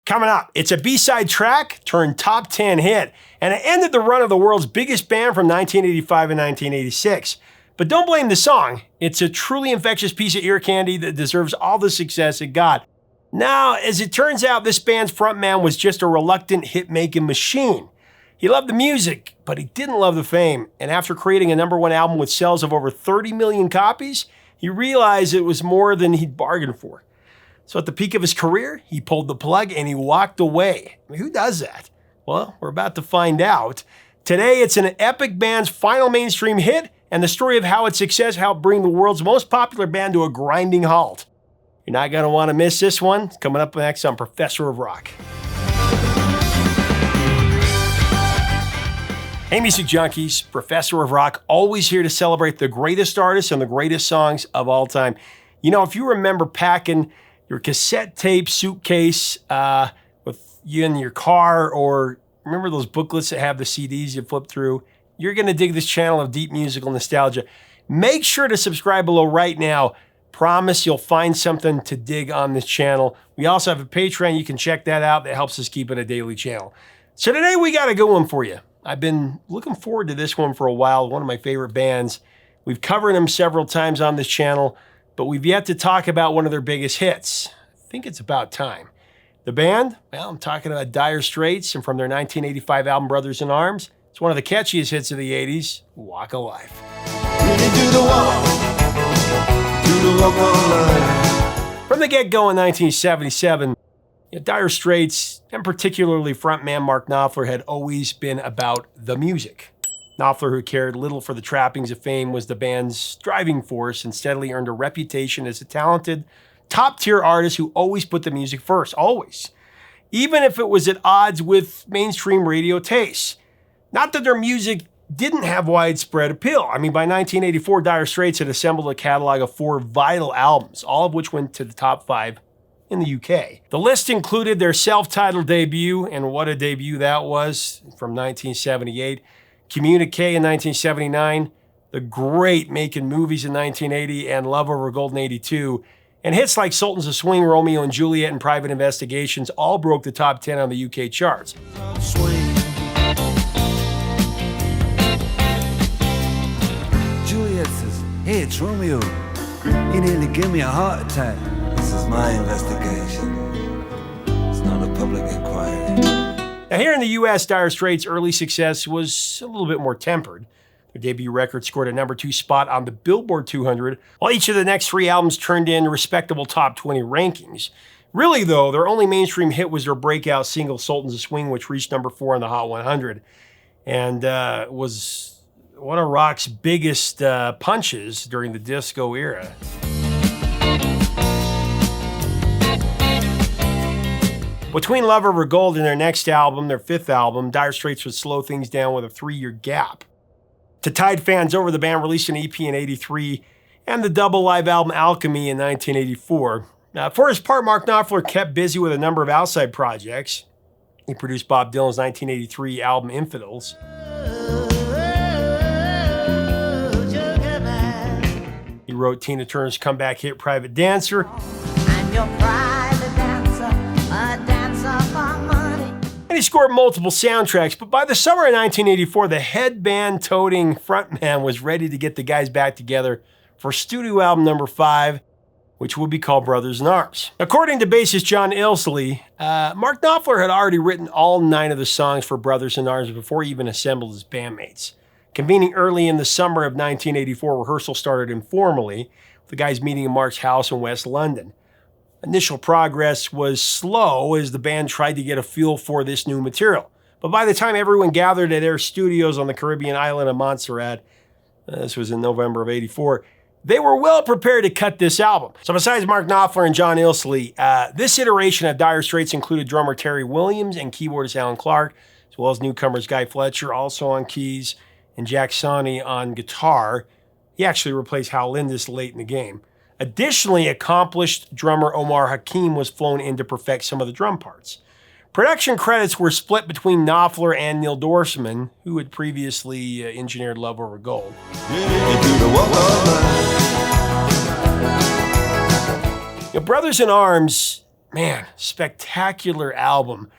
Coming up, it's a B-side track turned top 10 hit, and it ended the run of the world's biggest band from 1985 and 1986. But don't blame the song. It's a truly infectious piece of ear candy that deserves all the success it got. Now, as it turns out, this band's frontman was just a reluctant hit-making machine. He loved the music, but he didn't love the fame, and after creating a #1 album with sales of over 30 million copies, he realized it was more than he'd bargained for. So at the peak of his career, he pulled the plug and he walked away. I mean, who does that? Well, we're about to find out. Today, it's an epic band's final mainstream hit and the story of how its success helped bring the world's most popular band to a grinding halt. You're not going to want to miss this one. It's coming up next on Professor of Rock. Hey, music junkies, Professor of Rock, always here to celebrate the greatest artists and the greatest songs of all time. You know, if you remember packing your cassette tape suitcase with you in your car, or remember those booklets that have the CDs you flip through, you're going to dig this channel of deep musical nostalgia. Make sure to subscribe below right now. Promise you'll find something to dig on this channel. We also have a Patreon. You can check that out. That helps us keep it a daily channel. So today we got a good one for you. I've been looking forward to this one for a while. One of my favorite bands. We've covered them several times on this channel, but we've yet to talk about one of their biggest hits. I think it's about time. The band? Well, I'm talking about Dire Straits, and from their 1985 album Brothers in Arms, it's one of the catchiest hits of the 80s, Walk of Life. From the get-go in 1977, Dire Straits, and particularly frontman Mark Knopfler, had always been about the music. Knopfler, who cared little for the trappings of fame, was the band's driving force and steadily earned a reputation as a talented, top-tier artist who always put the music first, always. Even if it was at odds with mainstream radio tastes. Not that their music didn't have widespread appeal. I mean, by 1984, Dire Straits had assembled a catalog of 4 vital albums, all of which went to the top 5 in the UK. The list included their self-titled debut, and what a debut that was, from 1978, Communique in 1979, the great Making Movies in 1980, and Love Over Gold in 82, and hits like Sultans of Swing, Romeo and Juliet, and Private Investigations all broke the top 10 on the UK charts. Juliet says, "Hey, it's Romeo. He nearly gave me a heart attack. This is my investigation. It's not a public inquiry." Now here in the US, Dire Straits' early success was a little bit more tempered. Their debut record scored a #2 spot on the Billboard 200, while each of the next 3 albums turned in respectable top 20 rankings. Really though, their only mainstream hit was their breakout single Sultans of Swing, which reached #4 on the Hot 100, and was one of rock's biggest punches during the disco era. Between Love Over Gold and their next album, their 5th album, Dire Straits would slow things down with a 3-year gap. To tide fans over, the band released an EP in '83 and the double live album Alchemy in 1984. For his part, Mark Knopfler kept busy with a number of outside projects. He produced Bob Dylan's 1983 album Infidels. He wrote Tina Turner's comeback hit Private Dancer. And he scored multiple soundtracks, but by the summer of 1984, the headband-toting frontman was ready to get the guys back together for studio album #5, which would be called Brothers in Arms. According to bassist John Ilsley, Mark Knopfler had already written all 9 of the songs for Brothers in Arms before he even assembled his bandmates. Convening early in the summer of 1984, rehearsal started informally, with the guys meeting in Mark's house in West London. Initial progress was slow as the band tried to get a feel for this new material. But by the time everyone gathered at their studios on the Caribbean island of Montserrat, this was in November of '84, they were well prepared to cut this album. So besides Mark Knopfler and John Ilsley, this iteration of Dire Straits included drummer Terry Williams and keyboardist Alan Clark, as well as newcomers Guy Fletcher, also on keys, and Jack Sonny on guitar. He actually replaced Hal Lindis late in the game. Additionally, accomplished drummer Omar Hakim was flown in to perfect some of the drum parts. Production credits were split between Knopfler and Neil Dorsman, who had previously engineered Love Over Gold. Brothers in Arms Man, spectacular album.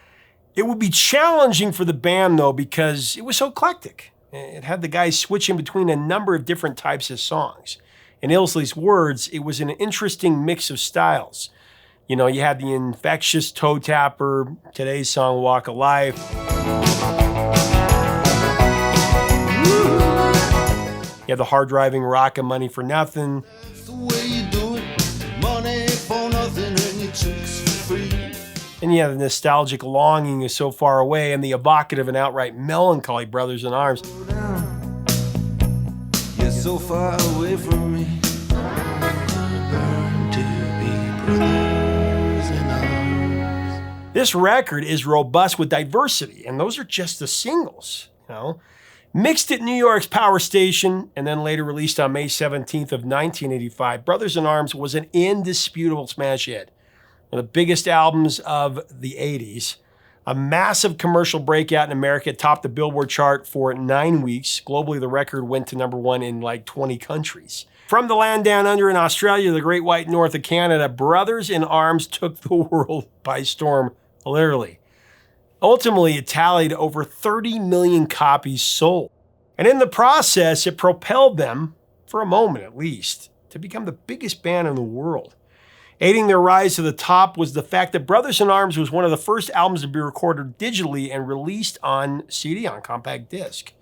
It would be challenging for the band, though, because it was so eclectic. It had the guys switching between a number of different types of songs. In Illsley's words, it was an interesting mix of styles. You know, you had the infectious toe tapper, today's song, Walk of Life. You had the hard-driving rock of Money for Nothing. That's the way you do it. Money for nothing and your chicks for free. And you have the nostalgic Longing Is So Far Away and the evocative and outright melancholy Brothers in Arms. You're so far away from me. Burn to be brothers in arms. This record is robust with diversity, and those are just the singles, you know. Mixed at New York's Power Station and then later released on May 17th of 1985, Brothers in Arms was an indisputable smash hit. One of the biggest albums of the 80s. A massive commercial breakout in America, topped the Billboard chart for 9 weeks. Globally, the record went to #1 in like 20 countries. From the land down under in Australia, the great white north of Canada, Brothers in Arms took the world by storm, literally. Ultimately, it tallied over 30 million copies sold. And in the process, it propelled them, for a moment at least, to become the biggest band in the world. Aiding their rise to the top was the fact that Brothers in Arms was one of the first albums to be recorded digitally and released on CD, on compact disc.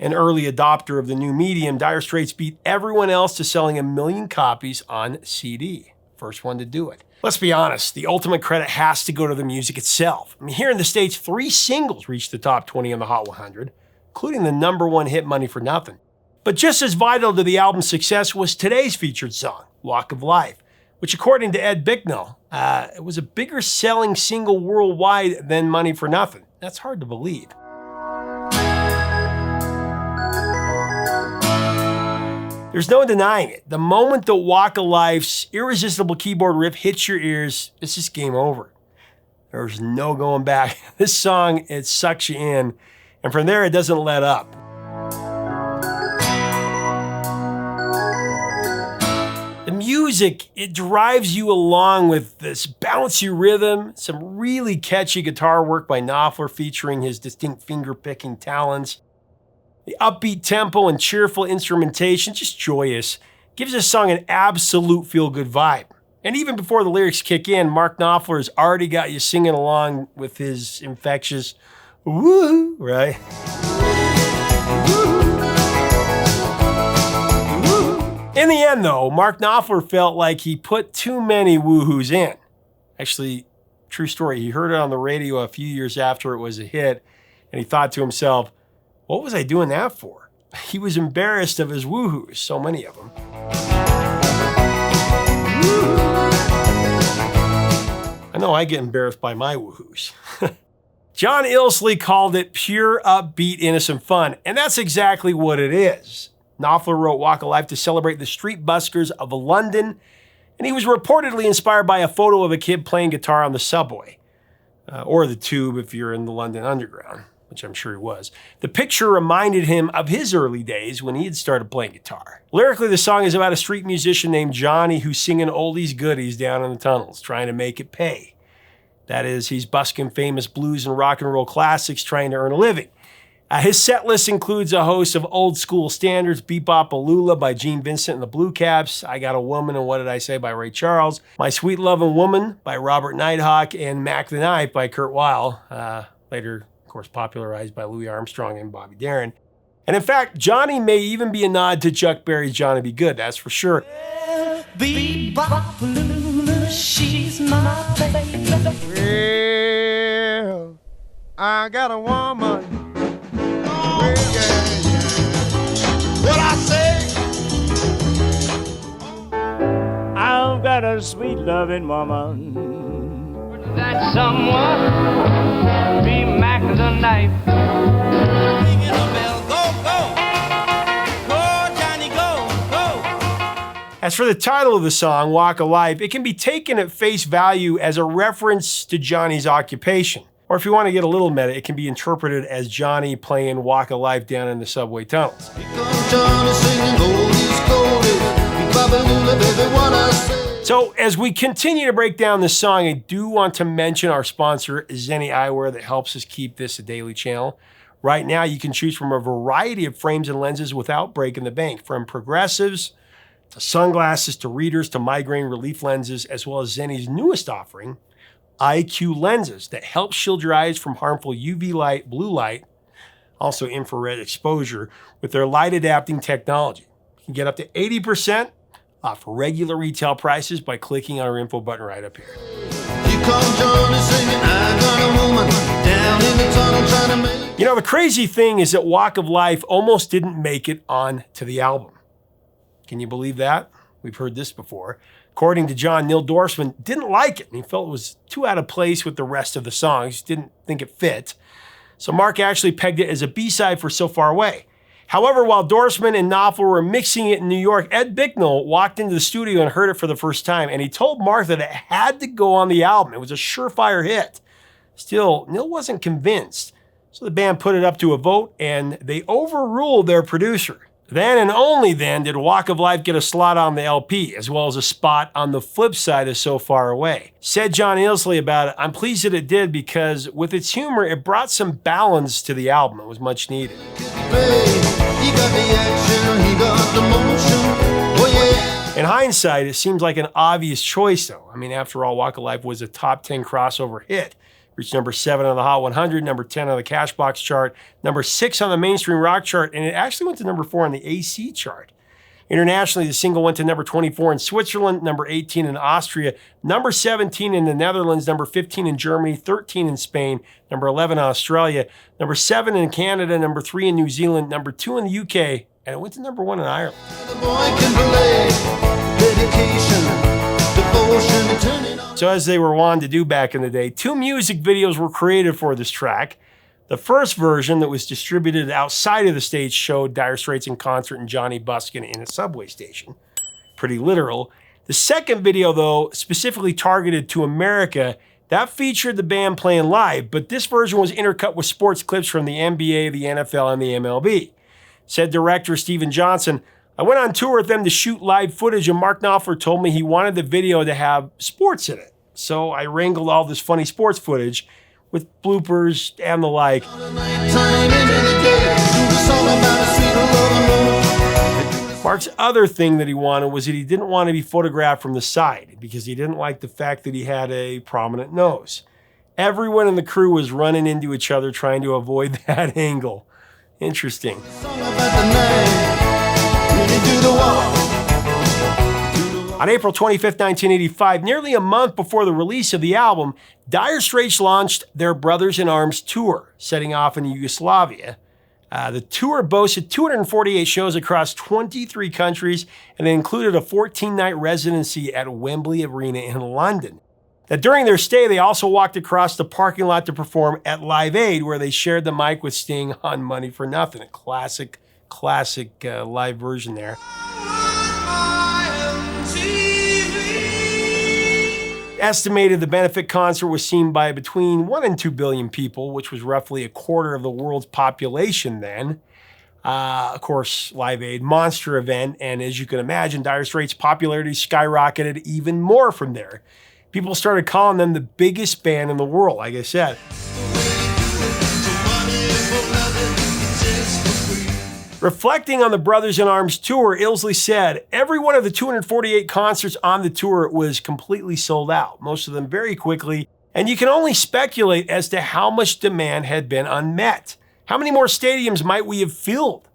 An early adopter of the new medium, Dire Straits beat everyone else to selling 1 million copies on CD. First one to do it. Let's be honest, the ultimate credit has to go to the music itself. I mean, here in the States, 3 singles reached the top 20 on the Hot 100, including the #1 hit Money for Nothing. But just as vital to the album's success was today's featured song, Walk of Life, which according to Ed Bicknell, it was a bigger selling single worldwide than Money for Nothing. That's hard to believe. There's no denying it. The moment that Walk of Life's irresistible keyboard riff hits your ears, it's just game over. There's no going back. This song, it sucks you in, and from there it doesn't let up. The music, it drives you along with this bouncy rhythm, some really catchy guitar work by Knopfler featuring his distinct finger-picking talents. The upbeat tempo and cheerful instrumentation, just joyous, gives this song an absolute feel-good vibe. And even before the lyrics kick in, Mark Knopfler has already got you singing along with his infectious woo, right? In the end, though, Mark Knopfler felt like he put too many woohoos in. Actually, true story, he heard it on the radio a few years after it was a hit, and he thought to himself, what was I doing that for? He was embarrassed of his woohoos, so many of them. I know I get embarrassed by my woohoos. John Illsley called it pure, upbeat, innocent fun, and that's exactly what it is. Knopfler wrote Walk of Life to celebrate the street buskers of London, and he was reportedly inspired by a photo of a kid playing guitar on the subway, or the tube if you're in the London Underground, which I'm sure he was. The picture reminded him of his early days when he had started playing guitar. Lyrically, the song is about a street musician named Johnny who's singing oldies goodies down in the tunnels, trying to make it pay. That is, he's busking famous blues and rock and roll classics trying to earn a living. His set list includes a host of old school standards, Bebop Alula by Gene Vincent and the Blue Caps, I Got a Woman and What Did I Say by Ray Charles, My Sweet Lovin' Woman by Robert Nighthawk, and Mac the Knife by Kurt Weill, later, of course, popularized by Louis Armstrong and Bobby Darin. And in fact, Johnny may even be a nod to Chuck Berry's Johnny Be Good, that's for sure. Bebop Alula, she's my baby. Well, I got a woman. What I say? I've got a sweet loving woman. That someone be Mac the Knife. Ringing a bell, go, go. Go, Johnny, go, go. As for the title of the song, Walk of Life, it can be taken at face value as a reference to Johnny's occupation. Or if you want to get a little meta, it can be interpreted as Johnny playing Walk of Life down in the subway tunnels. Here comes Johnny singing, gold is golden. Bebop Alula, baby, what I say. So as we continue to break down this song, I do want to mention our sponsor, Zenni Eyewear, that helps us keep this a daily channel. Right now, you can choose from a variety of frames and lenses without breaking the bank, from progressives to sunglasses to readers to migraine relief lenses, as well as Zenni's newest offering, IQ lenses that help shield your eyes from harmful UV light, blue light, also infrared exposure with their light adapting technology. You can get up to 80% off regular retail prices by clicking on our info button right up here. Here comes Johnny singing, I got a woman down in the tunnel trying to make. You know, the crazy thing is that Walk of Life almost didn't make it on to the album. Can you believe that? We've heard this before. According to John, Neil Dorsman didn't like it, and he felt it was too out of place with the rest of the songs. He didn't think it fit. So Mark actually pegged it as a B-side for So Far Away. However, while Dorsman and Knopfler were mixing it in New York, Ed Bicknell walked into the studio and heard it for the first time, and he told Mark that it had to go on the album. It was a surefire hit. Still, Neil wasn't convinced. So the band put it up to a vote, and they overruled their producer. Then and only then did Walk of Life get a slot on the LP, as well as a spot on the flip side of So Far Away. Said John Illsley about it, "I'm pleased that it did because with its humor, it brought some balance to the album. It was much needed." He got the action, he got the motion. Oh yeah. In hindsight, it seems like an obvious choice though. I mean, after all, Walk of Life was a top 10 crossover hit. Reached number 7 on the Hot 100, number 10 on the Cashbox chart, number 6 on the mainstream rock chart, and it actually went to number 4 on the AC chart. Internationally, the single went to number 24 in Switzerland, number 18 in Austria, number 17 in the Netherlands, number 15 in Germany, 13 in Spain, number 11 in Australia, number 7 in Canada, number 3 in New Zealand, number 2 in the UK, and it went to number 1 in Ireland. The boy can play dedication, devotion, turning on. So as they were wont to do back in the day, 2 music videos were created for this track. The first version that was distributed outside of the States showed Dire Straits in concert and Johnny busking in a subway station. Pretty literal. The second video, though, specifically targeted to America, that featured the band playing live, but this version was intercut with sports clips from the NBA, the NFL, and the MLB. Said director Steven Johnson, "I went on tour with them to shoot live footage, and Mark Knopfler told me he wanted the video to have sports in it. So I wrangled all this funny sports footage with bloopers and the like." Mark's other thing that he wanted was that he didn't want to be photographed from the side because he didn't like the fact that he had a prominent nose. Everyone in the crew was running into each other trying to avoid that angle. Interesting. On April 25th, 1985, nearly a month before the release of the album, Dire Straits launched their Brothers in Arms tour, setting off in Yugoslavia. The tour boasted 248 shows across 23 countries, and it included a 14-night residency at Wembley Arena in London. Now, during their stay, they also walked across the parking lot to perform at Live Aid, where they shared the mic with Sting on Money for Nothing. A classic live version there. Estimated the benefit concert was seen by between 1 and 2 billion people, which was roughly a quarter of the world's population then. Of course, Live Aid, monster event, and as you can imagine, Dire Straits' popularity skyrocketed even more from there. People started calling them the biggest band in the world, like I said. Reflecting on the Brothers in Arms tour, Illsley said, "Every one of the 248 concerts on the tour was completely sold out, most of them very quickly, and you can only speculate as to how much demand had been unmet. How many more stadiums might we have filled?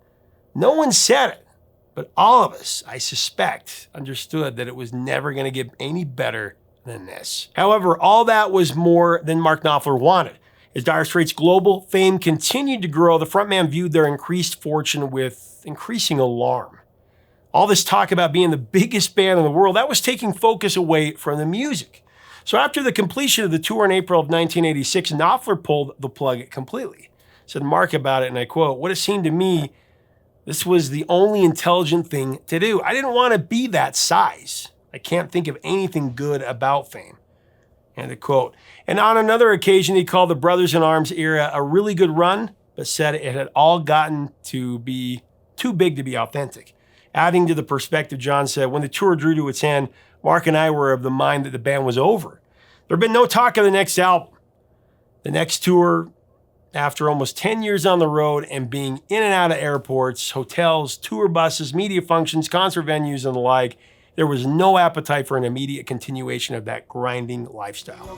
No one said it, but all of us, I suspect, understood that it was never going to get any better than this." However, all that was more than Mark Knopfler wanted. As Dire Straits' global fame continued to grow, the frontman viewed their increased fortune with increasing alarm. All this talk about being the biggest band in the world, that was taking focus away from the music. So after the completion of the tour in April of 1986, Knopfler pulled the plug completely. Said Mark about it, and I quote, "What it seemed to me, this was the only intelligent thing to do. I didn't want to be that size. I can't think of anything good about fame." End of quote. And on another occasion, he called the Brothers in Arms era a really good run, but said it had all gotten to be too big to be authentic. Adding to the perspective, John said, "When the tour drew to its end, Mark and I were of the mind that the band was over. There had been no talk of the next album. The next tour, after almost 10 years on the road and being in and out of airports, hotels, tour buses, media functions, concert venues, and the like, there was no appetite for an immediate continuation of that grinding lifestyle.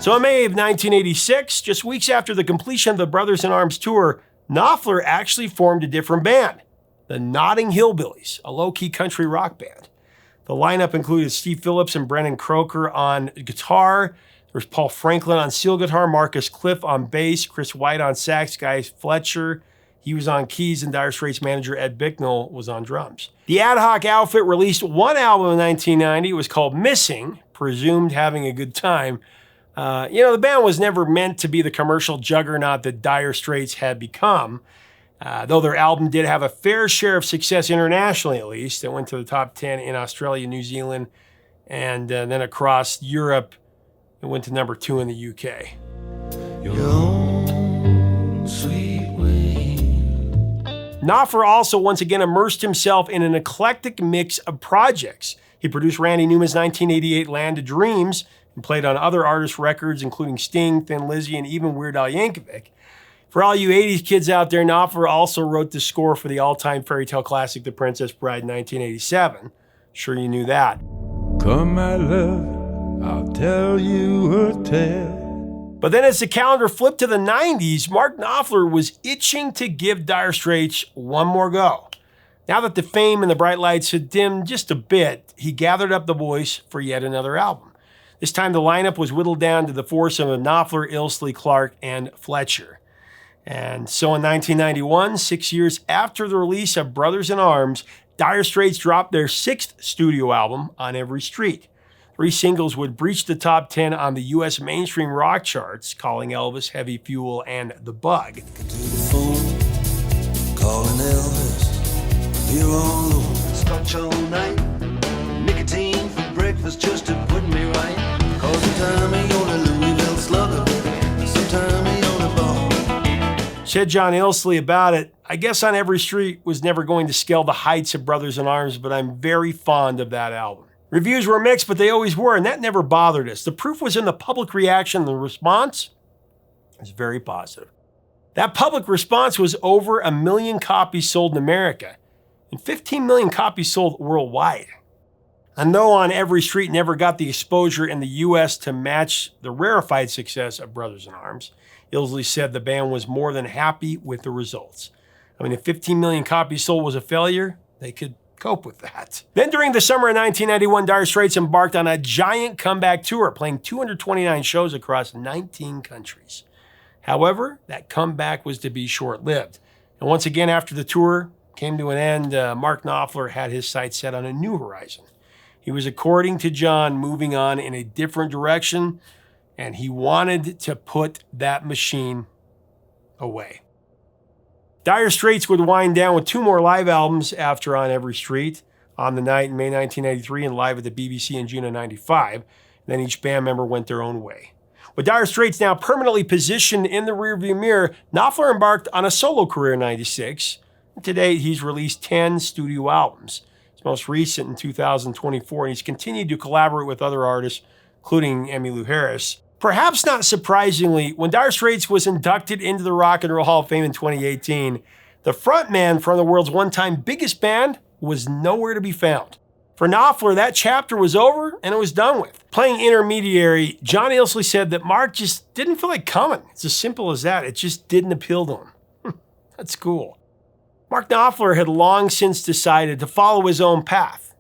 So in May of 1986, just weeks after the completion of the Brothers in Arms tour, Knopfler actually formed a different band, the Notting Hillbillies, a low-key country rock band. The lineup included Steve Phillips and Brendan Croker on guitar. There was Paul Franklin on steel guitar, Marcus Cliff on bass, Chris White on sax, Guy Fletcher, he was on keys, and Dire Straits manager Ed Bicknell was on drums. The ad hoc outfit released one album in 1990. It was called Missing, presumed having a good time. The band was never meant to be the commercial juggernaut that Dire Straits had become. Though their album did have a fair share of success internationally, at least. It went to the top 10 in Australia, New Zealand, and then across Europe, it went to number 2 in the UK. Your own sweet way. Knopfler also once again immersed himself in an eclectic mix of projects. He produced Randy Newman's 1988 Land of Dreams and played on other artists' records, including Sting, Thin Lizzy, and even Weird Al Yankovic. For all you 80s kids out there, Knopfler also wrote the score for the all-time fairy tale classic, The Princess Bride, in 1987. Sure you knew that. Come, my love, I'll tell you a tale. But then as the calendar flipped to the 90s, Mark Knopfler was itching to give Dire Straits one more go. Now that the fame and the bright lights had dimmed just a bit, he gathered up the boys for yet another album. This time the lineup was whittled down to the foursome of Knopfler, Ilsley, Clark, and Fletcher. And so in 1991, 6 years after the release of Brothers in Arms, Dire Straits dropped their 6th studio album, On Every Street. 3 singles would breach the top 10 on the U.S. mainstream rock charts, Calling Elvis, Heavy Fuel, and The Bug. To the phone, calling Elvis, you're all alone. Scotch all night, nicotine for breakfast just to put me right. Cause sometimes he on a Louisville slugger, sometimes he on a ball. Said John Ilsley about it, I guess On Every Street was never going to scale the heights of Brothers in Arms, but I'm very fond of that album. Reviews were mixed, but they always were, and that never bothered us. The proof was in the public reaction. The response was very positive. That public response was over 1 million copies sold in America and 15 million copies sold worldwide. And though On Every Street never got the exposure in the U.S. to match the rarefied success of Brothers in Arms, Ilsley said the band was more than happy with the results. I mean, if 15 million copies sold was a failure, they could cope with that. Then during the summer of 1991, Dire Straits embarked on a giant comeback tour, playing 229 shows across 19 countries. However, that comeback was to be short-lived. And once again, after the tour came to an end, Mark Knopfler had his sights set on a new horizon. He was, according to John, moving on in a different direction, and he wanted to put that machine away. Dire Straits would wind down with 2 more live albums after On Every Street, On the Night in May 1993 and live at the BBC in June of 95. Then each band member went their own way. With Dire Straits now permanently positioned in the rearview mirror, Knopfler embarked on a solo career in 96. To date, he's released 10 studio albums. His most recent in 2024, and he's continued to collaborate with other artists, including Emmylou Harris. Perhaps not surprisingly, when Dire Straits was inducted into the Rock and Roll Hall of Fame in 2018, the frontman from the world's one-time biggest band was nowhere to be found. For Knopfler, that chapter was over and it was done with. Playing intermediary, John Ilsley said that Mark just didn't feel like coming. It's as simple as that. It just didn't appeal to him. That's cool. Mark Knopfler had long since decided to follow his own path,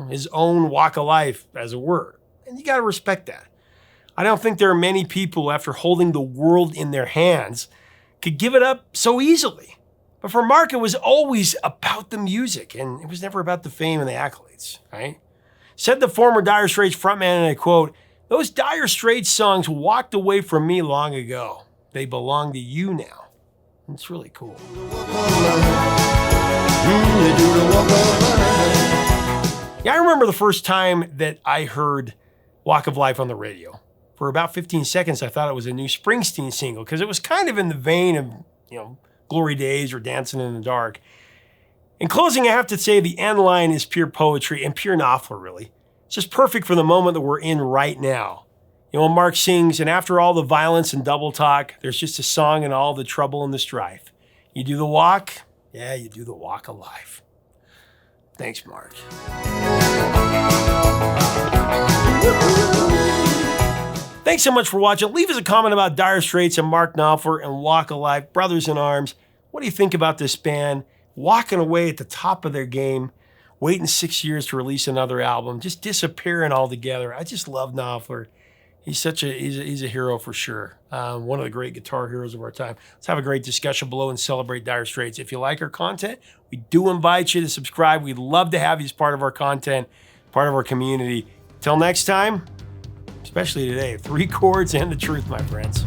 his own walk of life, as it were. And you got to respect that. I don't think there are many people, after holding the world in their hands, could give it up so easily. But for Mark, it was always about the music, and it was never about the fame and the accolades, right? Said the former Dire Straits frontman, and I quote, "Those Dire Straits songs walked away from me long ago. They belong to you now." It's really cool. Yeah, I remember the first time that I heard Walk of Life on the radio. For about 15 seconds, I thought it was a new Springsteen single because it was kind of in the vein of, Glory Days or Dancing in the Dark. In closing, I have to say the end line is pure poetry and pure Knopfler, really. It's just perfect for the moment that we're in right now. You know, Mark sings, and after all the violence and double talk, there's just a song and all the trouble and the strife. You do the walk, yeah, you do the walk of life. Thanks, Mark. Thanks so much for watching. Leave us a comment about Dire Straits and Mark Knopfler and Walk of Life, Brothers in Arms. What do you think about this band walking away at the top of their game, waiting 6 years to release another album, just disappearing altogether? I just love Knopfler. He's a hero for sure. One of the great guitar heroes of our time. Let's have a great discussion below and celebrate Dire Straits. If you like our content, we do invite you to subscribe. We'd love to have you as part of our content, part of our community. Till next time, especially today, 3 chords and the truth, my friends.